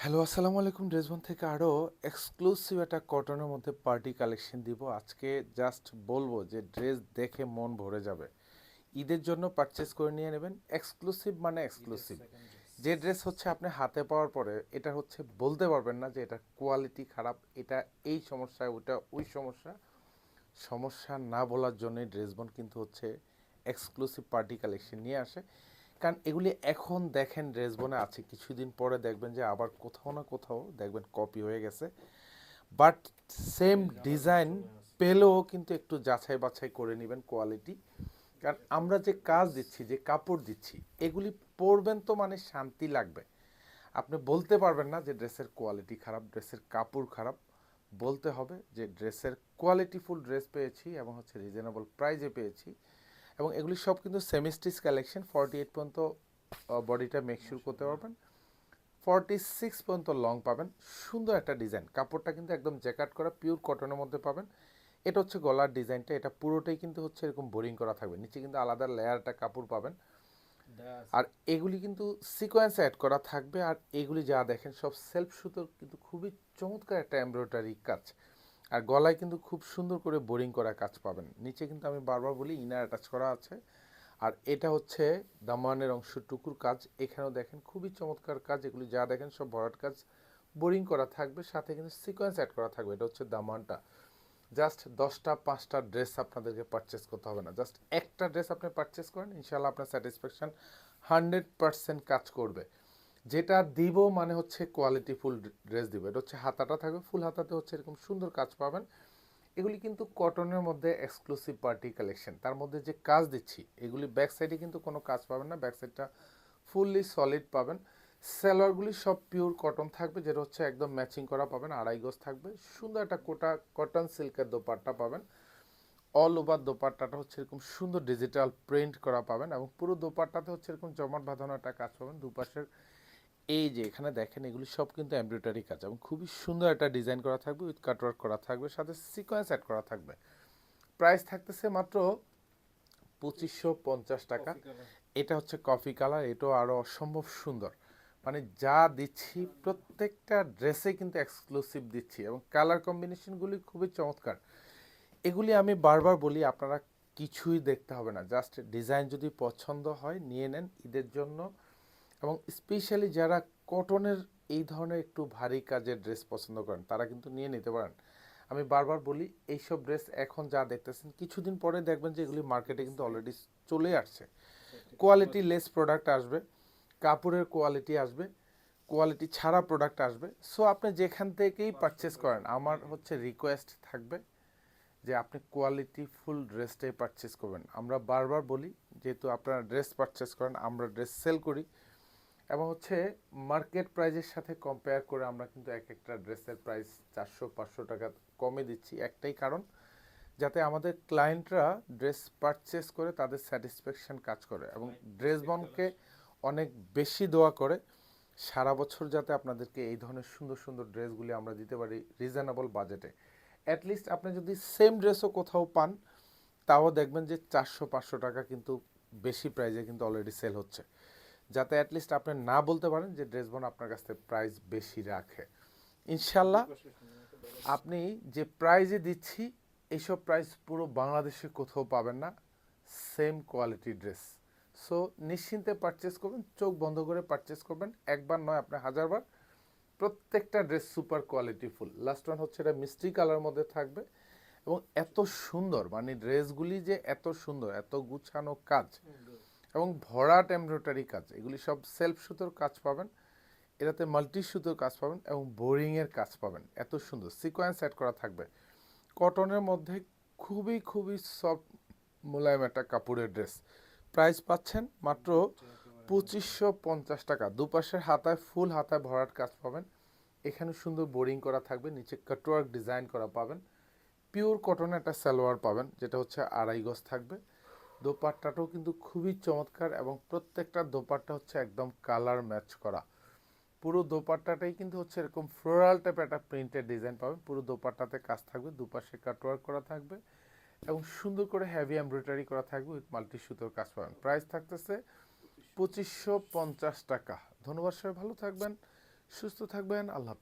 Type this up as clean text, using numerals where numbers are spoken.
Hello, আসসালামু আলাইকুম। ড্রেসবন থেকে আরও এক্সক্লুসিভ একটা কটনের মধ্যে পার্টি কালেকশন দিব আজকে। জাস্ট বলবো যে ড্রেস দেখে মন ভরে যাবে। ঈদের জন্য পারচেস করে নিয়ে নেবেন। এক্সক্লুসিভ মানে এক্সক্লুসিভ। যে ড্রেস হচ্ছে আপনি হাতে পাওয়ার পরে এটা হচ্ছে বলতে পারবেন না যে এটা কোয়ালিটি খারাপ, এটা এই সমস্যা, ওটা ওই সমস্যা। সমস্যা না বলার জন্যই ড্রেসবন কিন্তু হচ্ছে এক্সক্লুসিভ পার্টি কালেকশন নিয়ে আসে। কারণ এগুলি এখন দেখেন ড্রেসবনে আছে, কিছুদিন পরে দেখবেন যে আবার কোথাও না কোথাও দেখবেন কপি হয়ে গেছে। বাট সেম ডিজাইন পেলেও কিন্তু একটু যাচাই বাছাই করে নেবেন কোয়ালিটি। কারণ আমরা যে কাজ দিচ্ছি, যে কাপড় দিচ্ছি, এগুলি পরবেন তো মানে শান্তি লাগবে। আপনি বলতে পারবেন না যে ড্রেসের কোয়ালিটি খারাপ, ড্রেসের কাপড় খারাপ। বলতে হবে যে ড্রেসের কোয়ালিটিফুল ড্রেস পেয়েছি এবং হচ্ছে রিজনেবল প্রাইজে পেয়েছি। এবং এগুলি সব কিন্তু সেমি স্টিচ কালেকশন। 48 পর্যন্ত বডিটা মেকশিওর করতে পারবেন, 46 পর্যন্ত লং পাবেন। সুন্দর একটা ডিজাইন, কাপড়টা কিন্তু একদম জ্যাকেট করা পিওর কটনের মধ্যে পাবেন। এটা হচ্ছে গলার ডিজাইনটা, এটা পুরোটাই কিন্তু হচ্ছে এরকম বোরিং করা থাকবে, নিচে কিন্তু আলাদা লেয়ারটা কাপড় পাবেন। আর এগুলি কিন্তু সিকোয়েন্স অ্যাড করা থাকবে। আর এগুলি যা দেখেন সব সেলফ সুতোর কিন্তু খুবই চমৎকার একটা এমব্রয়ডারি কাজ। আর গলায় কিন্তু খুব সুন্দর করে বোরিং করা কাজ পাবেন। নিচে কিন্তু আমি বারবার বলি ইনার অ্যাটাচ করা আছে। আর এটা হচ্ছে দামানের অংশটুকুর কাজ। এখানেও দেখেন খুবই চমৎকার কাজ, এগুলি যা দেখেন সব ভরাট কাজ, বোরিং করা থাকবে, সাথে কিন্তু সিকোয়েন্স অ্যাড করা থাকবে। এটা হচ্ছে দামানটা। জাস্ট 10টা 5টা ড্রেস আপনাদেরকে পারচেস করতে হবে না, জাস্ট একটা ড্রেস আপনি পারচেস করেন, ইনশাল্লাহ আপনার স্যাটিসফ্যাকশন 100% কাজ করবে। যেটা দিব মানে হচ্ছে কোয়ালিটি ফুল ড্রেস দিব। এটা হচ্ছে হাতাটা থাকবে, ফুল হাতাতে হচ্ছে এরকম সুন্দর কাজ পাবেন। এগুলি কিন্তু কটনের মধ্যে এক্সক্লুসিভ পার্টি কালেকশন, তার মধ্যে যে কাজ দিচ্ছি এগুলি ব্যাক সাইডে কিন্তু কোনো কাজ পাবেন না, ব্যাক সাইডটা ফুললি সলিড পাবেন। সেলোয়ারগুলি সব পিওর কটন থাকবে, যেটা হচ্ছে একদম ম্যাচিং করা পাবেন, আড়াই গজ থাকবে। সুন্দর একটা কটন সিল্কের দোপাট্টা পাবেন। অল ওভার দোপাট্টাটা হচ্ছে এরকম সুন্দর ডিজিটাল প্রিন্ট করা পাবেন এবং পুরো দোপাট্টাতে হচ্ছে এরকম জমাট বাঁধানো একটা কাজ পাবেন দুপাশের। এই যে এখানে দেখেন এগুলি সব কিন্তু এমব্রয়ডারি কাজ এবং খুবই সুন্দর একটা ডিজাইন করা থাকবে, উইথ কাটওয়ার্ক করা থাকবে, সাথে সিকোয়েন্স অ্যাড করা থাকবে। প্রাইস থাকতেছে মাত্র 2550 টাকা। এটা হচ্ছে কফি কালার, এটাও আরও অসম্ভব সুন্দর। মানে যা দিচ্ছি প্রত্যেকটা ড্রেসে কিন্তু এক্সক্লুসিভ দিচ্ছি এবং কালার কম্বিনেশনগুলি খুবই চমৎকার। এগুলি আমি বারবার বলি, আপনারা কিছুই দেখতে হবে না, জাস্ট ডিজাইন যদি পছন্দ হয় নিয়ে নেন ঈদের জন্য। এবং স্পেশালি যারা কটনের এই ধরনের একটু ভারী কাজের ড্রেস পছন্দ করেন তারা কিন্তু নিয়ে নিতে পারেন। আমি বারবার বলি এইসব ড্রেস এখন যা দেখতেছেন কিছুদিন পরে দেখবেন যে এগুলি মার্কেটে কিন্তু অলরেডি চলে আসছে। কোয়ালিটি লেস প্রোডাক্ট আসবে, কাপড়ের কোয়ালিটি আসবে, কোয়ালিটি ছাড়া প্রোডাক্ট আসবে। সো আপনি যেখান থেকেই পারচেস করেন আমার হচ্ছে রিকোয়েস্ট থাকবে যে আপনি কোয়ালিটি ফুল ড্রেসটাই পারচেস করবেন। আমরা বারবার বলি যেহেতু আপনারা ড্রেস পারচেস করেন, আমরা ড্রেস সেল করি এবং হচ্ছে মার্কেট প্রাইজের সাথে কম্পেয়ার করে আমরা কিন্তু এক একটা ড্রেসের প্রাইস 400-500 টাকা কমে দিচ্ছি। একটাই কারণ, যাতে আমাদের ক্লায়েন্টরা ড্রেস পারচেস করে তাদের স্যাটিসফ্যাকশন কাজ করে এবং ড্রেস বনকে অনেক বেশি দোয়া করে সারা বছর যাতে আপনাদেরকে এই ধরনের সুন্দর সুন্দর ড্রেসগুলি আমরা দিতে পারি রিজনেবল বাজেটে। অ্যাটলিস্ট আপনি যদি সেম ড্রেসও কোথাও পান তাও দেখবেন যে 400-500 টাকা কিন্তু বেশি প্রাইজে কিন্তু অলরেডি সেল হচ্ছে, যাতে অ্যাটলিস্ট আপনি না বলতে পারেন যে ড্রেসবন আপনার কাছ থেকে প্রাইস বেশি রাখে। ইনশাল্লাহ আপনি যে প্রাইজে দিচ্ছি এইসব প্রাইস পুরো বাংলাদেশে কোথাও পাবেন না, সেম কোয়ালিটি ড্রেস। সো নিশ্চিন্তে পারচেস করবেন, চোখ বন্ধ করে পারচেস করবেন, একবার নয় আপনি হাজারবার। প্রত্যেকটা ড্রেস সুপার কোয়ালিটিফুল। লাস্ট ওয়ান হচ্ছে এটা মিষ্টি কালার মধ্যে থাকবে এবং এত সুন্দর, মানে ড্রেসগুলি যে এত সুন্দর, এত গুছানো কাজ এবং ভরাট এমব্রয়ডারি কাজ, এগুলি সব সেলফ সুতোর কাজ পাবেন, এটাতে মাল্টি সুতোর কাজ পাবেন এবং বোরিংয়ের কাজ পাবেন। এত সুন্দর সিকোয়েন্স অ্যাড করা থাকবে কটনের মধ্যে, খুবই খুবই সফট মোলায়েম একটা কাপড়ের ড্রেস। প্রাইস পাচ্ছেন মাত্র 2550 টাকা। দুপাশের হাতায় ফুল হাতায় ভরাট কাজ পাবেন, এখানে সুন্দর বোরিং করা থাকবে, নিচে কাটওয়ার্ক ডিজাইন করা পাবেন। পিওর কটনের একটা সালোয়ার পাবেন যেটা হচ্ছে আড়াই গজ থাকবে। দোপাট্টাটাও কিন্তু খুবই চমৎকার এবং প্রত্যেকটা দোপাট্টা হচ্ছে একদম কালার ম্যাচ করা। পুরো দোপাট্টাটাই কিন্তু হচ্ছে এরকম ফ্লোরাল টাইপের একটা প্রিন্টেড ডিজাইন পাবেন। পুরো দোপাট্টাতে কাজ থাকবে, দুপাশে কাটওয়ার্ক করা থাকবে এবং সুন্দর করে হেভি এমব্রয়ডারি করা থাকবে, উইথ মাল্টি সুতোর কাজ পাবেন। প্রাইস থাকতেছে 2550 টাকা। ধন্যবাদ, সবাই ভালো থাকবেন, সুস্থ থাকবেন, আল্লাহ হাফেজ।